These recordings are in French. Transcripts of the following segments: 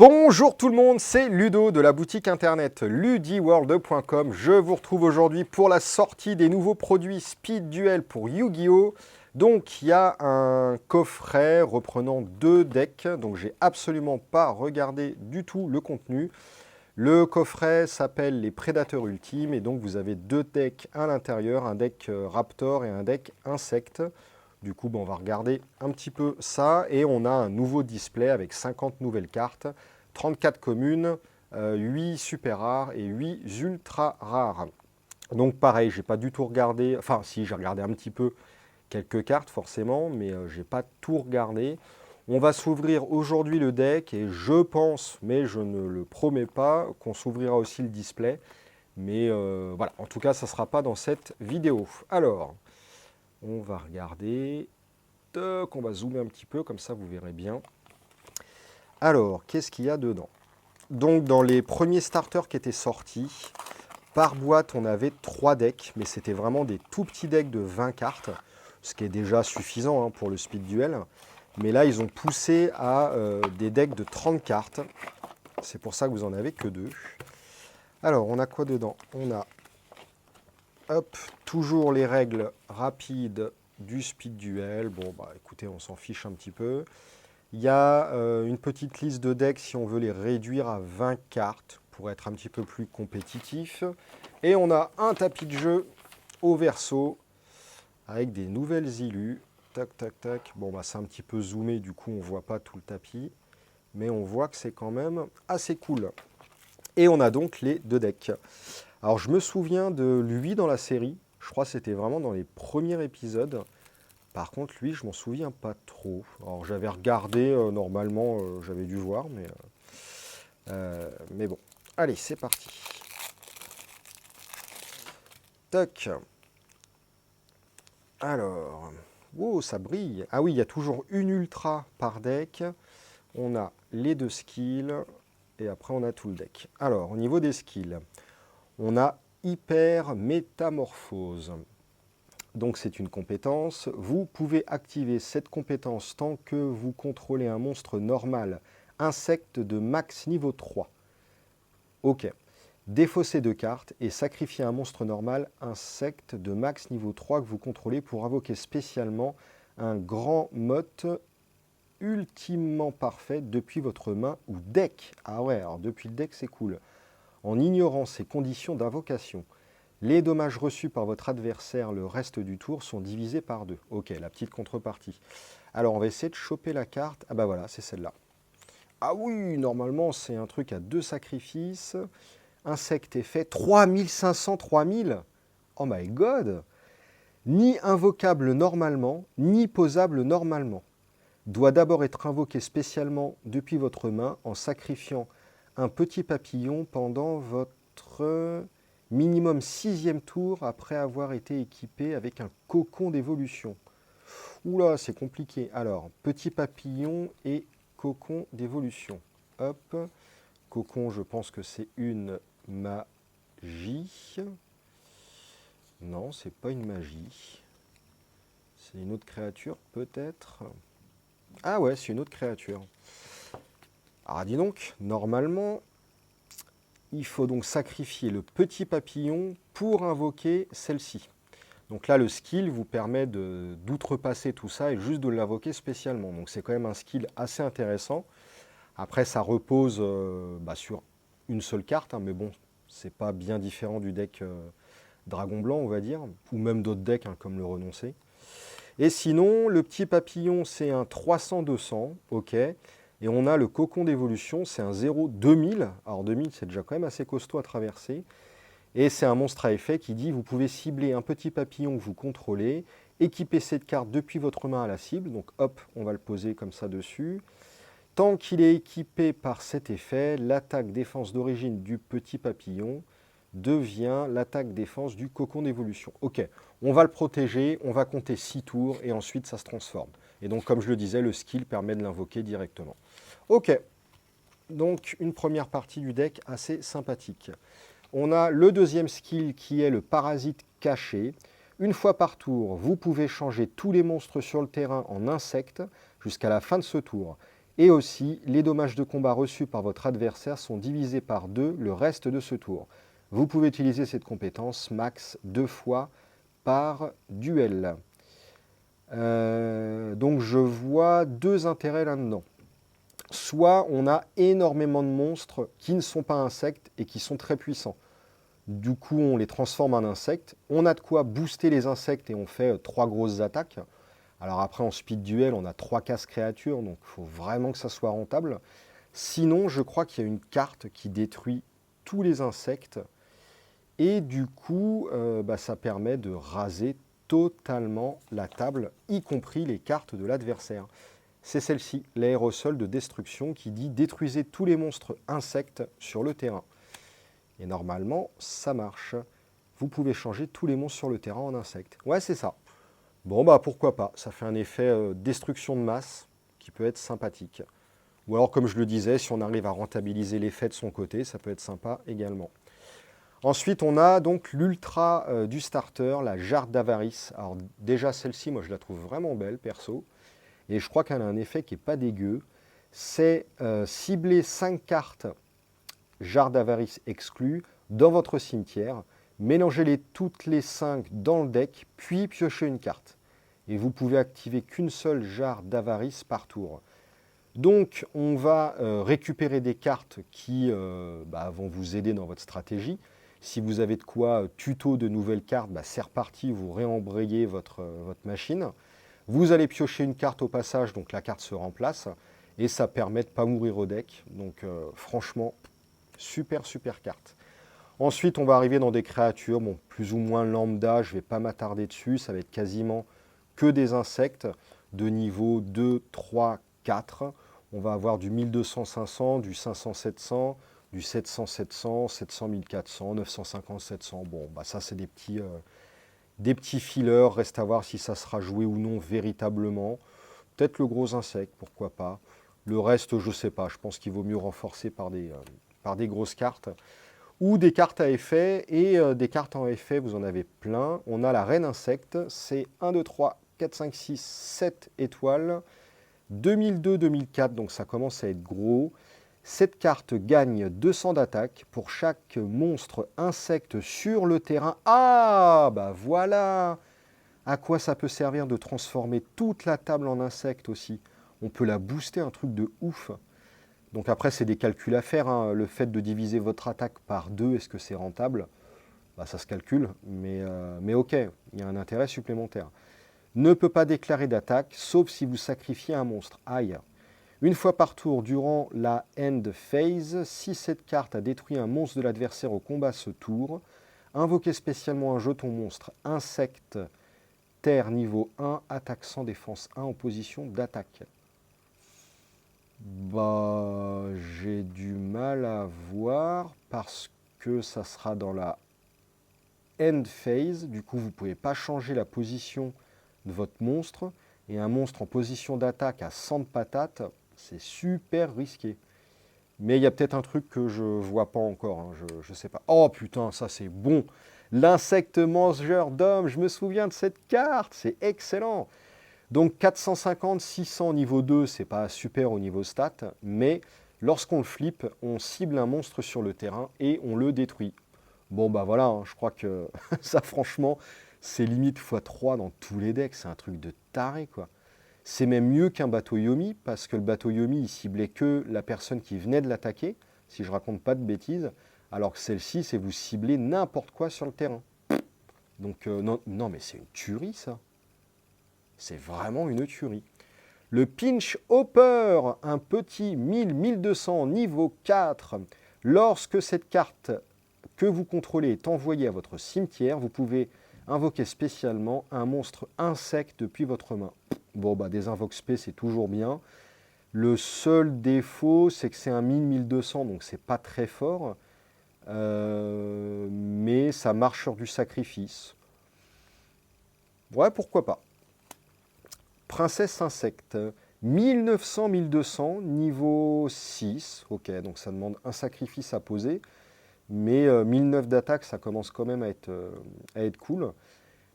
Bonjour tout le monde, c'est Ludo de la boutique internet ludiworld.com. Je vous retrouve aujourd'hui pour la sortie des nouveaux produits Speed Duel pour Yu-Gi-Oh! Donc il y a un coffret reprenant 2 decks, donc j'ai absolument pas regardé du tout le contenu. Le coffret s'appelle les Prédateurs Ultimes et donc vous avez 2 decks à l'intérieur, un deck Raptor et un deck Insecte. Du coup, on va regarder un petit peu ça et on a un nouveau display avec 50 nouvelles cartes, 34 communes, 8 super rares et 8 ultra rares. Donc pareil, j'ai pas du tout regardé, enfin si j'ai regardé un petit peu quelques cartes forcément, mais j'ai pas tout regardé. On va s'ouvrir aujourd'hui le deck et je pense, mais je ne le promets pas, qu'on s'ouvrira aussi le display. Mais voilà, en tout cas, ça ne sera pas dans cette vidéo. Alors, on va regarder. Toc, on va zoomer un petit peu, comme ça vous verrez bien. Alors, qu'est-ce qu'il y a dedans? Donc, dans les premiers starters qui étaient sortis, par boîte, on avait 3 decks, mais c'était vraiment des tout petits decks de 20 cartes, ce qui est déjà suffisant hein, pour le Speed Duel. Mais là, ils ont poussé à des decks de 30 cartes. C'est pour ça que vous en avez que 2. Alors, on a quoi dedans? On a, hop, toujours les règles rapides du Speed Duel. Bon, bah écoutez, on s'en fiche un petit peu. Il y a une petite liste de decks si on veut les réduire à 20 cartes pour être un petit peu plus compétitif. Et on a un tapis de jeu au verso avec des nouvelles illus. Tac, tac, tac. Bon, bah c'est un petit peu zoomé, du coup on ne voit pas tout le tapis. Mais on voit que c'est quand même assez cool. Et on a donc les 2 decks. Alors je me souviens de lui dans la série. Je crois que c'était vraiment dans les premiers épisodes. Par contre, lui, je m'en souviens pas trop. Alors, j'avais regardé, normalement, j'avais dû voir, mais bon. Allez, c'est parti. Toc. Alors, wow, ça brille. Ah oui, il y a toujours une ultra par deck. On a les 2 skills, et après, on a tout le deck. Alors, au niveau des skills, on a hyper métamorphose. Donc c'est une compétence. Vous pouvez activer cette compétence tant que vous contrôlez un monstre normal, insecte de max niveau 3. Ok. Défausser 2 cartes et sacrifier un monstre normal, insecte de max niveau 3 que vous contrôlez pour invoquer spécialement un grand motte ultimement parfait depuis votre main ou deck. Ah ouais, alors depuis le deck c'est cool. En ignorant ces conditions d'invocation. Les dommages reçus par votre adversaire le reste du tour sont divisés par 2. Ok, la petite contrepartie. Alors, on va essayer de choper la carte. Ah bah voilà, c'est celle-là. Ah oui, normalement, c'est un truc à 2 sacrifices. Insecte effet, 3500, 3000. Oh my god! Ni invocable normalement, ni posable normalement. Doit d'abord être invoqué spécialement depuis votre main en sacrifiant un petit papillon pendant votre minimum 6e tour après avoir été équipé avec un cocon d'évolution. Oula, c'est compliqué. Alors, petit papillon et cocon d'évolution. Hop. Cocon, je pense que c'est une magie. Non, c'est pas une magie. C'est une autre créature, peut-être. Ah ouais, c'est une autre créature. Alors, dis donc, normalement, il faut donc sacrifier le petit papillon pour invoquer celle-ci. Donc là, le skill vous permet d'outrepasser tout ça et juste de l'invoquer spécialement. Donc c'est quand même un skill assez intéressant. Après, ça repose sur une seule carte, hein, mais bon, c'est pas bien différent du deck Dragon Blanc, on va dire, ou même d'autres decks hein, comme le Renoncé. Et sinon, le petit papillon, c'est un 300-200, ok. Et on a le cocon d'évolution, c'est un 0-2000. Alors 2000, c'est déjà quand même assez costaud à traverser. Et c'est un monstre à effet qui dit, vous pouvez cibler un petit papillon que vous contrôlez, équiper cette carte depuis votre main à la cible. Donc hop, on va le poser comme ça dessus. Tant qu'il est équipé par cet effet, l'attaque-défense d'origine du petit papillon devient l'attaque-défense du cocon d'évolution. Ok, on va le protéger, on va compter 6 tours et ensuite ça se transforme. Et donc comme je le disais, le skill permet de l'invoquer directement. Ok, donc une première partie du deck assez sympathique. On a le deuxième skill qui est le parasite caché. Une fois par tour, vous pouvez changer tous les monstres sur le terrain en insectes jusqu'à la fin de ce tour. Et aussi, les dommages de combat reçus par votre adversaire sont divisés par 2 le reste de ce tour. Vous pouvez utiliser cette compétence max 2 fois par duel. Donc je vois 2 intérêts là-dedans. Soit on a énormément de monstres qui ne sont pas insectes et qui sont très puissants. Du coup, on les transforme en insectes. On a de quoi booster les insectes et on fait 3 grosses attaques. Alors après, en speed duel, on a 3 casse créatures, donc il faut vraiment que ça soit rentable. Sinon, je crois qu'il y a une carte qui détruit tous les insectes. Et du coup, ça permet de raser totalement la table, y compris les cartes de l'adversaire. C'est celle-ci, l'aérosol de destruction, qui dit « Détruisez tous les monstres insectes sur le terrain ». Et normalement, ça marche. Vous pouvez changer tous les monstres sur le terrain en insectes. Ouais, c'est ça. Bon, pourquoi pas. Ça fait un effet destruction de masse qui peut être sympathique. Ou alors, comme je le disais, si on arrive à rentabiliser l'effet de son côté, ça peut être sympa également. Ensuite, on a donc l'ultra du starter, la Jarre d'Avarice. Alors déjà, celle-ci, moi, je la trouve vraiment belle, perso. Et je crois qu'elle a un effet qui n'est pas dégueu. C'est cibler 5 cartes Jarre d'Avarice exclues dans votre cimetière. Mélangez-les toutes les 5 dans le deck, puis piochez une carte. Et vous pouvez activer qu'une seule Jarre d'Avarice par tour. Donc, on va récupérer des cartes qui vont vous aider dans votre stratégie. Si vous avez de quoi tuto de nouvelles cartes, c'est reparti, vous réembrayez votre machine. Vous allez piocher une carte au passage, donc la carte se remplace. Et ça permet de ne pas mourir au deck. Donc franchement, super carte. Ensuite, on va arriver dans des créatures, plus ou moins lambda, je ne vais pas m'attarder dessus. Ça va être quasiment que des insectes de niveau 2, 3, 4. On va avoir du 1200-500, du 500-700, du 700-700, 700-1400, 950-700. Bon, ça c'est des petits fillers. Reste à voir si ça sera joué ou non véritablement. Peut-être le gros insecte, pourquoi pas. Le reste, je ne sais pas. Je pense qu'il vaut mieux renforcer par des grosses cartes. Ou des cartes à effet. Et des cartes en effet, vous en avez plein. On a la reine insecte. C'est 1, 2, 3, 4, 5, 6, 7 étoiles. 2002-2004, donc ça commence à être gros. Cette carte gagne 200 d'attaque pour chaque monstre insecte sur le terrain. Ah, voilà à quoi ça peut servir de transformer toute la table en insecte aussi. On peut la booster, un truc de ouf. Donc après, c'est des calculs à faire. Hein. Le fait de diviser votre attaque par 2, est-ce que c'est rentable? Ça se calcule, mais ok, il y a un intérêt supplémentaire. Ne peut pas déclarer d'attaque, sauf si vous sacrifiez un monstre. Aïe. Une fois par tour, durant la end phase, si cette carte a détruit un monstre de l'adversaire au combat ce tour, invoquez spécialement un jeton monstre insecte terre niveau 1, attaque sans défense 1 en position d'attaque. J'ai du mal à voir parce que ça sera dans la end phase. Du coup, vous ne pouvez pas changer la position de votre monstre. Et un monstre en position d'attaque à 100 de patates, c'est super risqué. Mais il y a peut-être un truc que je ne vois pas encore, hein, je ne sais pas. Oh putain, ça c'est bon. L'insecte mangeur d'hommes, je me souviens de cette carte, c'est excellent. Donc 450, 600 niveau 2, c'est pas super au niveau stat, mais lorsqu'on le flippe, on cible un monstre sur le terrain et on le détruit. Voilà, hein, je crois que ça franchement, c'est limite x3 dans tous les decks, c'est un truc de taré quoi. C'est même mieux qu'un bateau Yomi, parce que le bateau Yomi, il ciblait que la personne qui venait de l'attaquer, si je raconte pas de bêtises, alors que celle-ci, c'est vous cibler n'importe quoi sur le terrain. Donc non mais c'est une tuerie ça. C'est vraiment une tuerie. Le Pinch Hopper, un petit 1000-1200 niveau 4. Lorsque cette carte que vous contrôlez est envoyée à votre cimetière, vous pouvez invoquer spécialement un monstre insecte depuis votre main. Des invoques spé, c'est toujours bien. Le seul défaut, c'est que c'est un 1000-1200, donc c'est pas très fort. Mais ça marche sur du sacrifice. Ouais, pourquoi pas. Princesse insecte, 1900-1200, niveau 6. Ok, donc ça demande un sacrifice à poser. Mais 1009 d'attaque, ça commence quand même à être cool.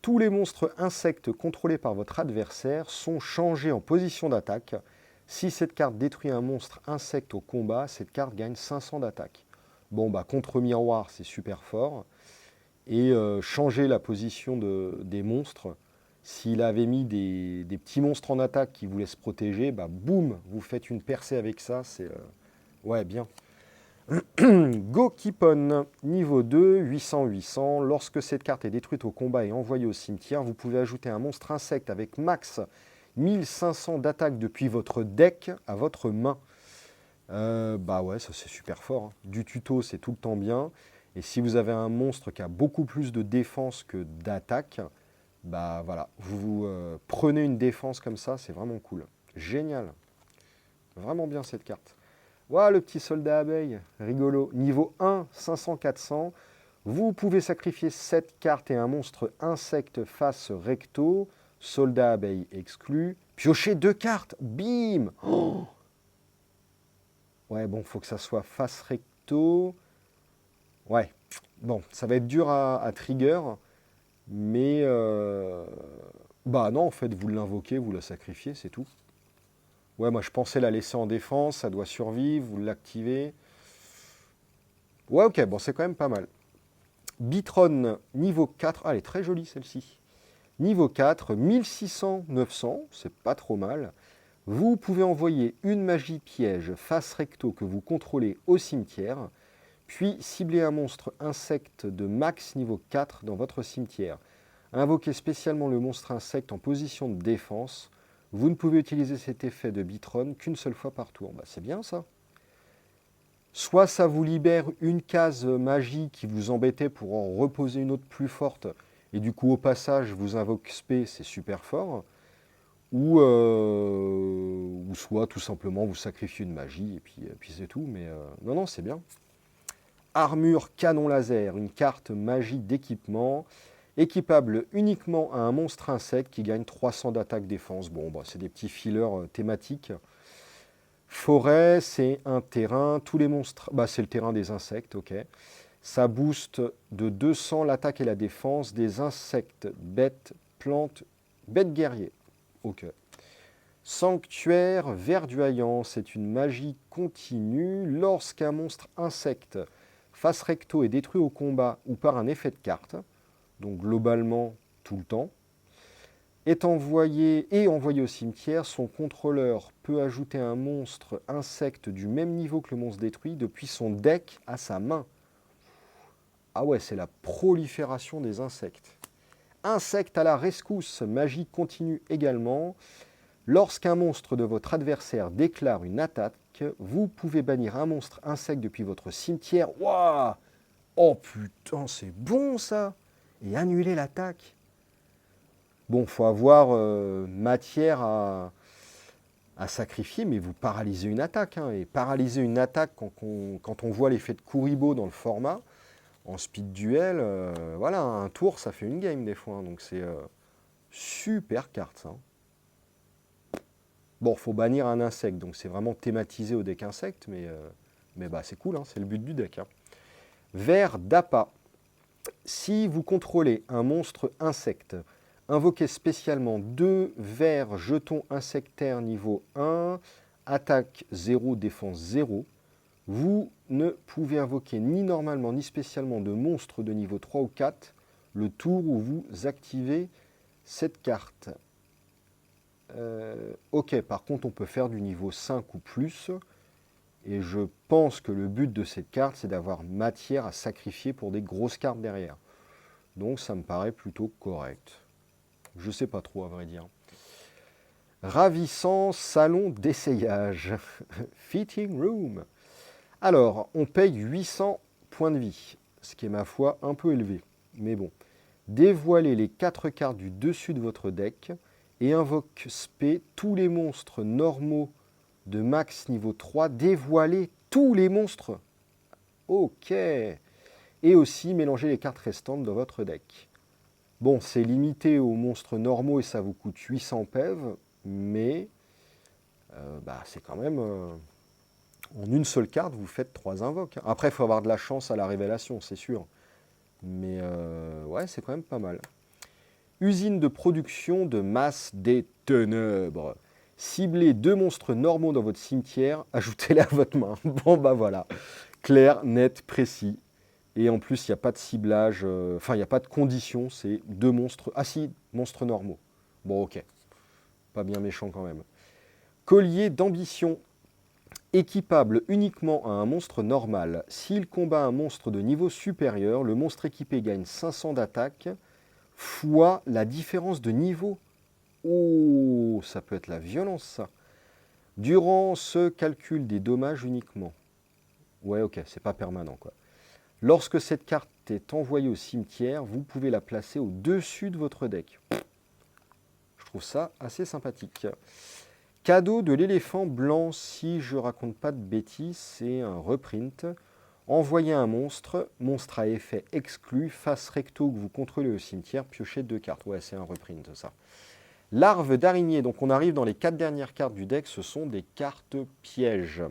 Tous les monstres insectes contrôlés par votre adversaire sont changés en position d'attaque. Si cette carte détruit un monstre insecte au combat, cette carte gagne 500 d'attaque. Bon, bah contre miroir, c'est super fort. Et changer la position des monstres. S'il avait mis des petits monstres en attaque qui voulaient se protéger, bah boum, vous faites une percée avec ça, c'est ouais, bien. Go Keep On, niveau 2, 800-800. Lorsque cette carte est détruite au combat et envoyée au cimetière, vous pouvez ajouter un monstre insecte avec max 1500 d'attaque depuis votre deck à votre main. Bah ouais, ça c'est super fort, hein. Du tuto, c'est tout le temps bien. Et si vous avez un monstre qui a beaucoup plus de défense que d'attaque, bah voilà, vous prenez une défense comme ça, c'est vraiment cool. Génial. Vraiment bien cette carte. Voilà le petit soldat abeille, rigolo. Niveau 1, 500-400. Vous pouvez sacrifier 7 cartes et un monstre insecte face recto. Soldat abeille exclu. Piocher 2 cartes. Bim. Oh, ouais, bon, faut que ça soit face recto. Ouais, bon, ça va être dur à trigger. Mais, bah non, en fait, vous l'invoquez, vous la sacrifiez, c'est tout. Ouais, moi je pensais la laisser en défense, ça doit survivre, vous l'activez. Ouais, ok, bon, c'est quand même pas mal. Bitron, niveau 4, ah, elle est très jolie celle-ci. Niveau 4, 1600-900, c'est pas trop mal. Vous pouvez envoyer une magie piège face recto que vous contrôlez au cimetière, puis cibler un monstre insecte de max niveau 4 dans votre cimetière. Invoquez spécialement le monstre insecte en position de défense. Vous ne pouvez utiliser cet effet de Bitron qu'une seule fois par tour. Bah, c'est bien ça. Soit ça vous libère une case magie qui vous embêtait pour en reposer une autre plus forte, et du coup au passage vous invoque spé, c'est super fort. Ou soit tout simplement vous sacrifiez une magie, et puis c'est tout. Mais non, non, c'est bien. Armure canon laser, une carte magie d'équipement. Équipable uniquement à un monstre insecte qui gagne 300 d'attaque défense. Bon, bah, c'est des petits fillers thématiques. Forêt, c'est un terrain. Tous les monstres, bah, c'est le terrain des insectes, ok. Ça booste de 200 l'attaque et la défense des insectes, bêtes, plantes, bêtes guerriers. Ok. Sanctuaire verdoyant, c'est une magie continue. Lorsqu'un monstre insecte face recto est détruit au combat ou par un effet de carte, donc globalement tout le temps, est envoyé au cimetière, son contrôleur peut ajouter un monstre insecte du même niveau que le monstre détruit depuis son deck à sa main. Ah ouais, c'est la prolifération des insectes. Insecte à la rescousse, magie continue également. Lorsqu'un monstre de votre adversaire déclare une attaque, vous pouvez bannir un monstre insecte depuis votre cimetière. Waouh! Oh putain, c'est bon ça! Et annuler l'attaque. Bon, il faut avoir matière à sacrifier, mais vous paralysez une attaque, hein. Et paralyser une attaque quand on voit l'effet de Kuribo dans le format, en speed duel, voilà, un tour, ça fait une game des fois, hein. Donc c'est super carte, ça. Bon, faut bannir un insecte, donc c'est vraiment thématisé au deck insecte, mais bah, c'est cool, hein, c'est le but du deck, hein. Ver d'appât. Si vous contrôlez un monstre insecte, invoquez spécialement 2 vers jetons insectaires niveau 1, attaque 0, défense 0. Vous ne pouvez invoquer ni normalement ni spécialement de monstres de niveau 3 ou 4 le tour où vous activez cette carte. Ok, par contre on peut faire du niveau 5 ou plus. Et je pense que le but de cette carte, c'est d'avoir matière à sacrifier pour des grosses cartes derrière. Donc ça me paraît plutôt correct. Je sais pas trop à vrai dire. Ravissant salon d'essayage. Fitting room. Alors, on paye 800 points de vie, ce qui est ma foi un peu élevé. Mais bon. Dévoilez les 4 cartes du dessus de votre deck et invoque spé tous les monstres normaux de max niveau 3. Dévoilez tous les monstres. Ok. Et aussi mélanger les cartes restantes dans votre deck. Bon, c'est limité aux monstres normaux et ça vous coûte 800 PEV, mais bah, c'est quand même... en une seule carte, vous faites 3 invoques. Après, il faut avoir de la chance à la révélation, c'est sûr. Mais ouais, c'est quand même pas mal. Usine de production de masse des ténèbres. Ciblez 2 monstres normaux dans votre cimetière, ajoutez-les à votre main. Bon bah voilà, clair, net, précis. Et en plus, il n'y a pas de ciblage, il n'y a pas de condition, c'est 2 monstres. Ah si, monstres normaux. Bon ok, pas bien méchant quand même. Collier d'ambition. Équipable uniquement à un monstre normal. S'il combat un monstre de niveau supérieur, le monstre équipé gagne 500 d'attaque, fois la différence de niveau. Oh, ça peut être la violence ça. Durant ce calcul des dommages uniquement. Ouais ok, c'est pas permanent quoi. Lorsque cette carte est envoyée au cimetière, vous pouvez la placer au-dessus de votre deck. Je trouve ça assez sympathique. Cadeau de l'éléphant blanc, si je raconte pas de bêtises, c'est un reprint. Envoyez un monstre, monstre à effet exclu, face recto que vous contrôlez au cimetière, piochez 2 cartes. Ouais, c'est un reprint ça. Larve d'araignée, donc on arrive dans les 4 dernières cartes du deck, ce sont des cartes pièges.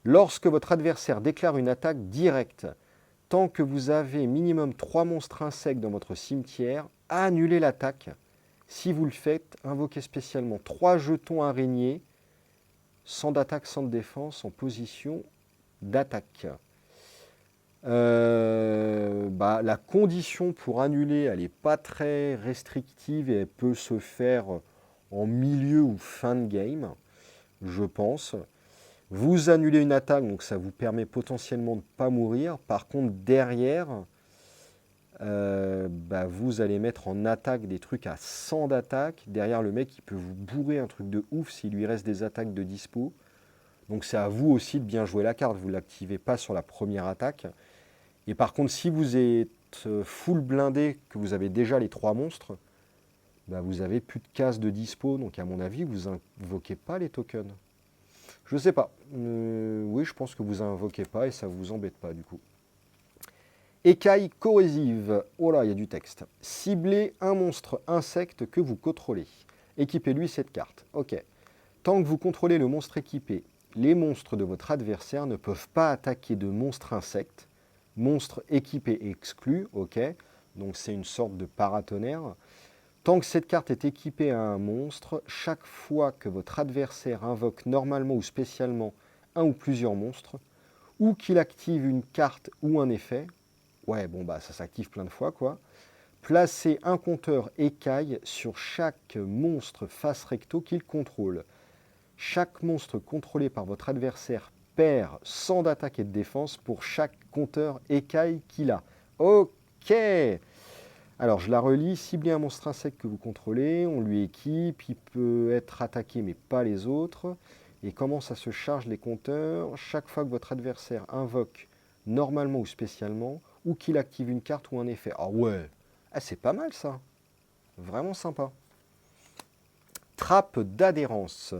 Lorsque votre adversaire déclare une attaque directe, tant que vous avez minimum 3 monstres insectes dans votre cimetière, annulez l'attaque. Si vous le faites, invoquez spécialement 3 jetons araignées, sans d'attaque, sans de défense, en position d'attaque. La condition pour annuler, elle n'est pas très restrictive et elle peut se faire en milieu ou fin de game, je pense. Vous annulez une attaque, donc ça vous permet potentiellement de ne pas mourir. Par contre, derrière, vous allez mettre en attaque des trucs à 100 d'attaque. Derrière, le mec, il peut vous bourrer un truc de ouf s'il lui reste des attaques de dispo. Donc c'est à vous aussi de bien jouer la carte. Vous ne l'activez pas sur la première attaque. Et par contre, si vous êtes full blindé, que vous avez déjà les 3 monstres, vous avez plus de cases de dispo. Donc à mon avis, vous invoquez pas les tokens. Je sais pas. Oui, je pense que vous invoquez pas et ça ne vous embête pas du coup. Écaille corrosive. Oh là, il y a du texte. Ciblez un monstre insecte que vous contrôlez. Équipez-lui cette carte. Ok. Tant que vous contrôlez le monstre équipé, les monstres de votre adversaire ne peuvent pas attaquer de monstres insectes. Monstre équipé exclu. Ok. Donc c'est une sorte de paratonnerre. Tant que cette carte est équipée à un monstre, chaque fois que votre adversaire invoque normalement ou spécialement un ou plusieurs monstres, ou qu'il active une carte ou un effet, ça s'active plein de fois quoi, placez un compteur écaille sur chaque monstre face recto qu'il contrôle. Chaque monstre contrôlé par votre adversaire perd 100 d'attaque et de défense pour chaque compteur écaille qu'il a. Ok. Alors, je la relis. Ciblez un monstre insecte que vous contrôlez, on lui équipe, il peut être attaqué mais pas les autres. Et comment ça se charge les compteurs? Chaque fois que votre adversaire invoque normalement ou spécialement, ou qu'il active une carte ou un effet. Ah ouais, c'est pas mal ça. Vraiment sympa. Trappe d'adhérence.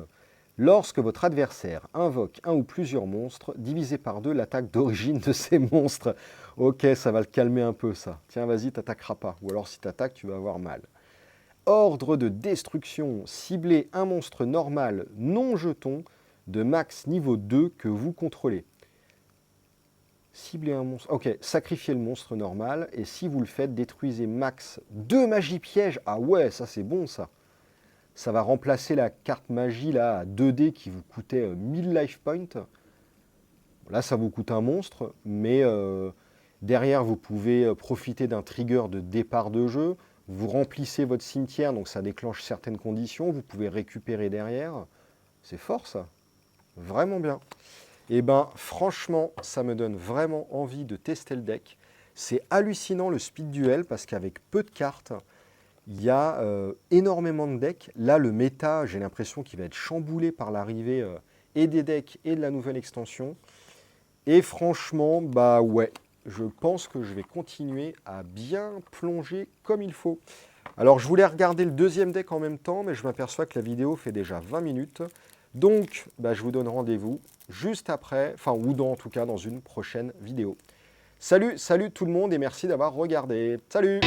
Lorsque votre adversaire invoque un ou plusieurs monstres, divisez par 2 l'attaque d'origine de ces monstres. Ok, ça va le calmer un peu ça. Tiens, vas-y, t'attaqueras pas. Ou alors si t'attaques, tu vas avoir mal. Ordre de destruction. Ciblez un monstre normal non jeton de max niveau 2 que vous contrôlez. Ciblez un monstre. Ok, sacrifiez le monstre normal. Et si vous le faites, détruisez max 2 magies pièges. Ah ouais, ça c'est bon ça. Ça va remplacer la carte magie là, à 2D qui vous coûtait 1000 life points. Là, ça vous coûte un monstre, mais derrière, vous pouvez profiter d'un trigger de départ de jeu. Vous remplissez votre cimetière, donc ça déclenche certaines conditions. Vous pouvez récupérer derrière. C'est fort ça. Vraiment bien. Et franchement, ça me donne vraiment envie de tester le deck. C'est hallucinant le speed duel parce qu'avec peu de cartes, il y a énormément de decks. Là, le méta, j'ai l'impression qu'il va être chamboulé par l'arrivée et des decks et de la nouvelle extension. Et franchement, je pense que je vais continuer à bien plonger comme il faut. Alors, je voulais regarder le deuxième deck en même temps, mais je m'aperçois que la vidéo fait déjà 20 minutes. Donc, je vous donne rendez-vous juste après, en tout cas dans une prochaine vidéo. Salut tout le monde et merci d'avoir regardé. Salut!